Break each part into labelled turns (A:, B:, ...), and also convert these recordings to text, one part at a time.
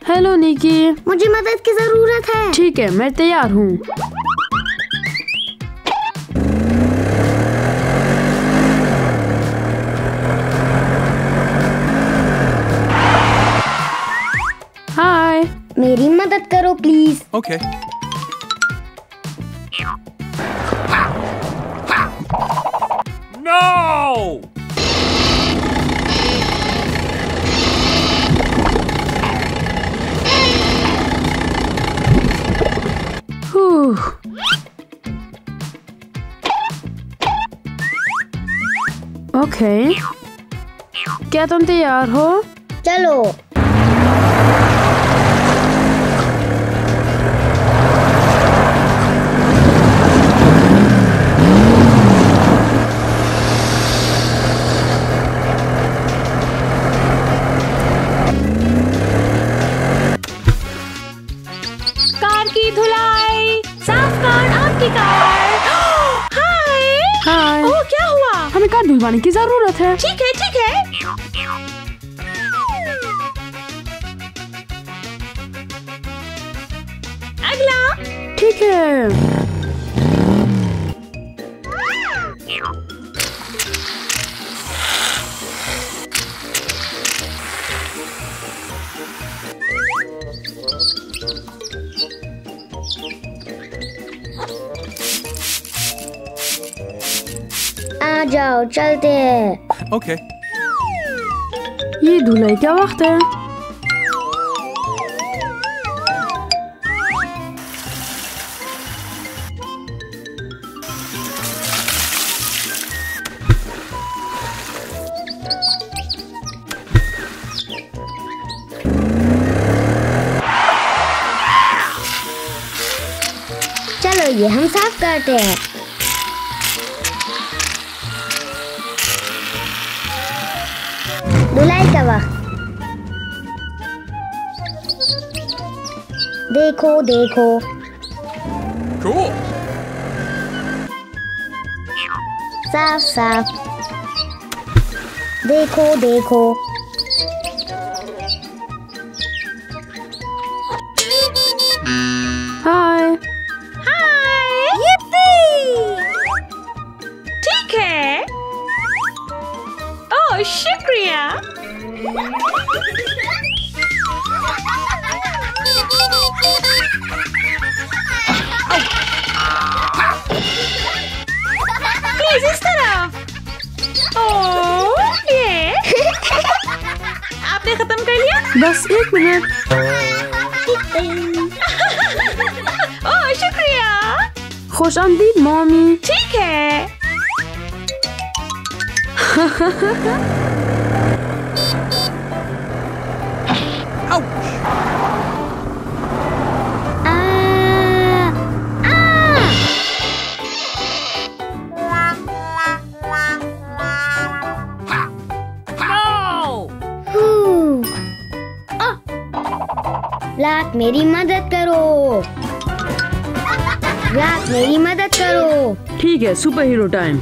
A: Hello निकी,
B: मुझे मदद की जरूरत है।
A: ठीक है, मैं तैयार हूँ। हाय,
B: मेरी मदद करो प्लीज।
C: Okay. No!
A: ओके, क्या तुम तैयार हो?
B: चलो।
D: कार की धुलाई, साफ कार, आपकी कार। हाय।
A: हाय।
D: ओह, क्या हुआ?
A: हमें कार धुलवाने की जरूरत है।
D: ठीक है, ठीक है। अगला।
A: ठीक है।
B: आ जाओ, चलते हैं।
C: Okay.
A: ये धुलाई क्या वक्त है?
B: चलो, ये हम साफ करते हैं। धुलाई का वक्त। देखो देखो।
C: Cool.
B: साफ साफ। देखो देखो।
A: हाय।
D: हाय। ठीक है। ओह, शुक्रिया। प्लीज इस तरफ। ओह, ये। आपने खत्म कर लिया?
A: बस 1 मिनट।
D: ओह, शुक्रिया।
A: खुश आमदीद मॉमी।
D: ठीक है।
B: आ, आ। हूँ। ब्लैक, मेरी मदद करो। ब्लैक, मेरी मदद करो।
A: ठीक है, super hero time.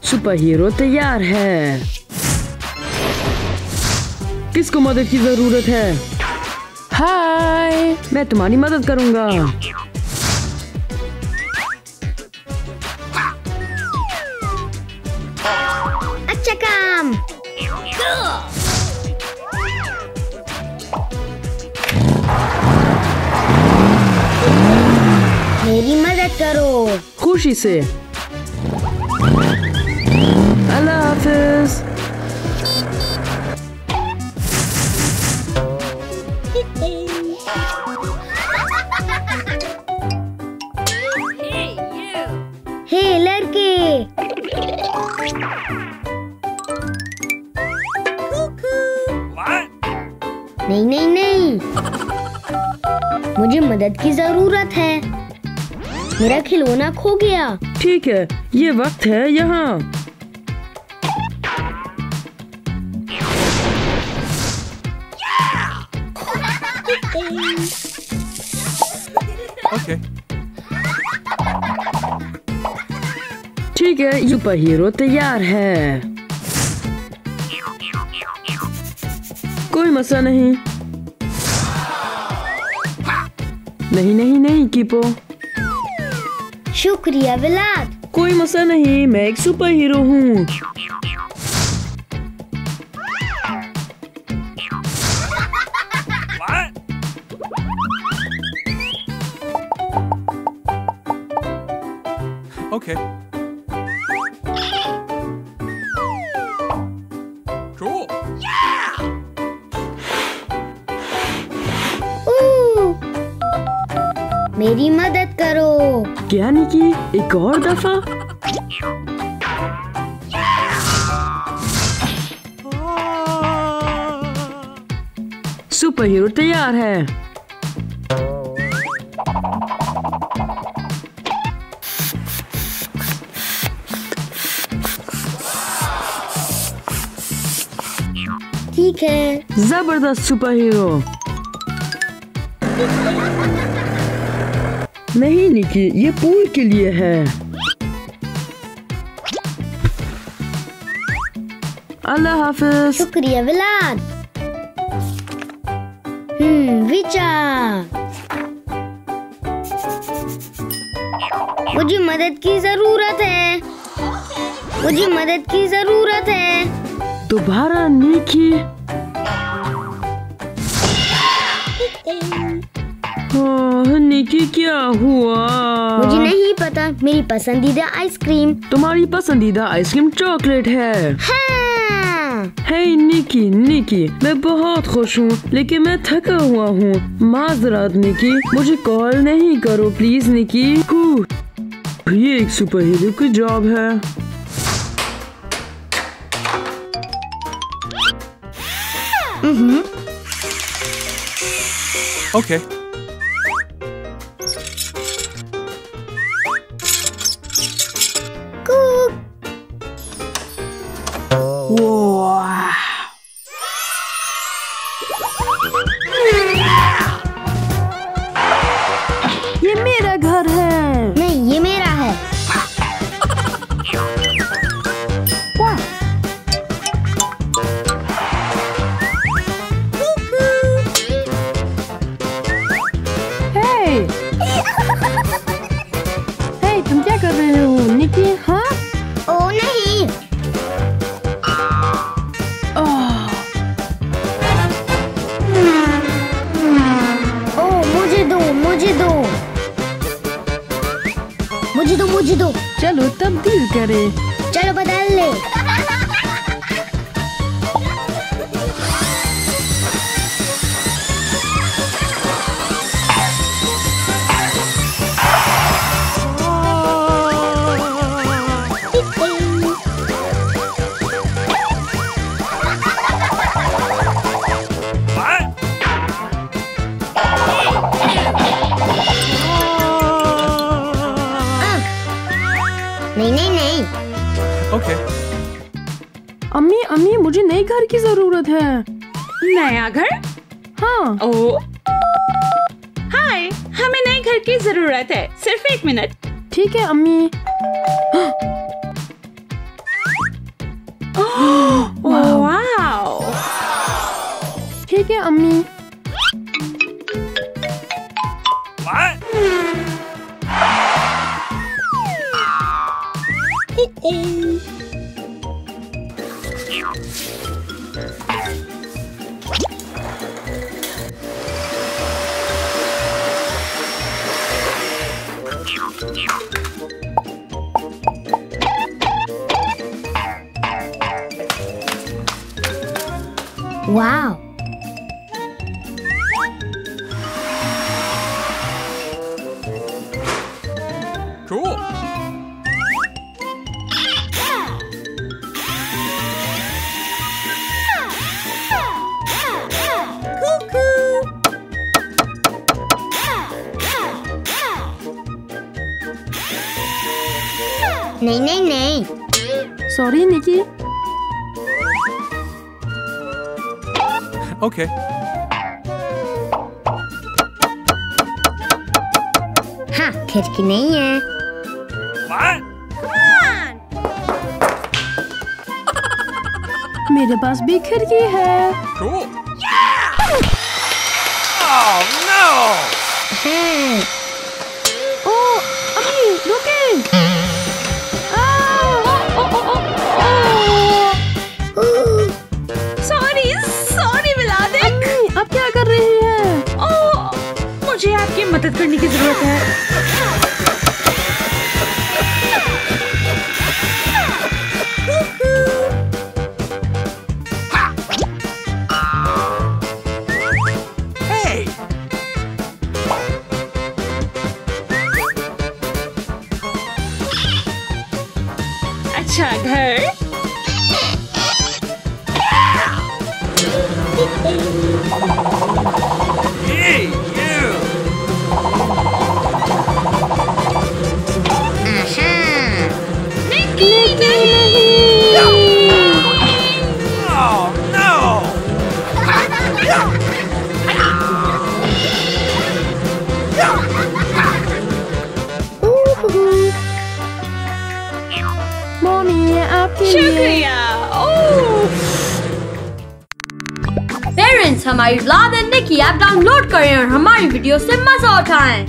A: Super hero तैयार है। किसको मदद की जरूरत है? हाय, मैं तुम्हारी मदद करूंगा।
B: अच्छा काम।
A: खुशी से। अल्लाह हाफिज।
B: हे लड़के,
C: What?
B: नहीं नहीं नहीं, मुझे मदद की जरूरत है। मेरा खिलौना खो गया।
A: ठीक है, ये वक्त है यहाँ।
C: Okay.
A: ठीक है, सुपर हीरो तैयार है। कोई मसला नहीं। नहीं नहीं नहीं कीपो,
B: शुक्रिया विलाद।
A: कोई मसला नहीं, मैं एक सुपर हीरो हूँ।
C: What? Okay. Cool.
B: मेरी मदद करो।
A: क्या निकी, एक और दफा? सुपर हीरो तैयार है।
B: ठीक है।
A: जबरदस्त सुपर हीरो। नहीं निकी, ये पूल के लिए है। अल्लाह हाफिज।
B: शुक्रिया विलाद। विचार, मुझे मदद की जरूरत है। मुझे मदद की जरूरत है।
A: दोबारा निकी। निकी क्या हुआ?
B: मुझे नहीं पता। मेरी पसंदीदा आइसक्रीम।
A: तुम्हारी पसंदीदा आइसक्रीम चॉकलेट है।
B: हाँ।
A: हे निकी, निकी, मैं बहुत खुश हूँ, लेकिन मैं थका हुआ हूँ। माजरात निकी, मुझे कॉल नहीं करो प्लीज निकी। ये एक सुपर हीरो की जॉब है।
C: Okay.
A: ये मेरा घर है।
B: नहीं, ये मेरा है।
A: हे, तुम क्या कर रहे हो निकी? हाँ?
B: ओ नहीं। ओ मुझे दो, मुझे दो, मुझे दो, मुझे दो।
A: चलो तब्दील करें।
B: चलो बदल ले।
C: What?
B: नहीं नहीं नहीं।
C: Okay.
A: अम्मी, अम्मी, मुझे नए घर की जरूरत है।
D: नया घर?
A: हाँ।
D: ओ, हाय, हमें नए घर की जरूरत है। सिर्फ 1 मिनट।
A: ठीक है अम्मी।
D: वाओ।
A: ठीक है अम्मी।
C: What?
B: वाह।
C: Cool.
B: नहीं नहीं नहीं।
A: सॉरी निकी।
C: Okay.
B: हाँ, खिड़की नहीं है।
C: What?
A: मेरे पास भी खिड़की है।
C: Cool. Oh no!
B: हाँ।
A: ओ अम्मी रुके।
D: सॉरी विलादिक।
A: अम्मी अब क्या कर रही है?
D: ओह, मुझे आपकी मदद करने की जरूरत है।
C: Hey!
D: अच्छा घर।
C: Hey, you! Oh no!
A: Mummy ये आपके लिए।
D: शुक्रिया। ओह,
E: पेरेंट्स हमारी Vlad and Niki app download करें और हमारी वीडियो से मजा उठाएं।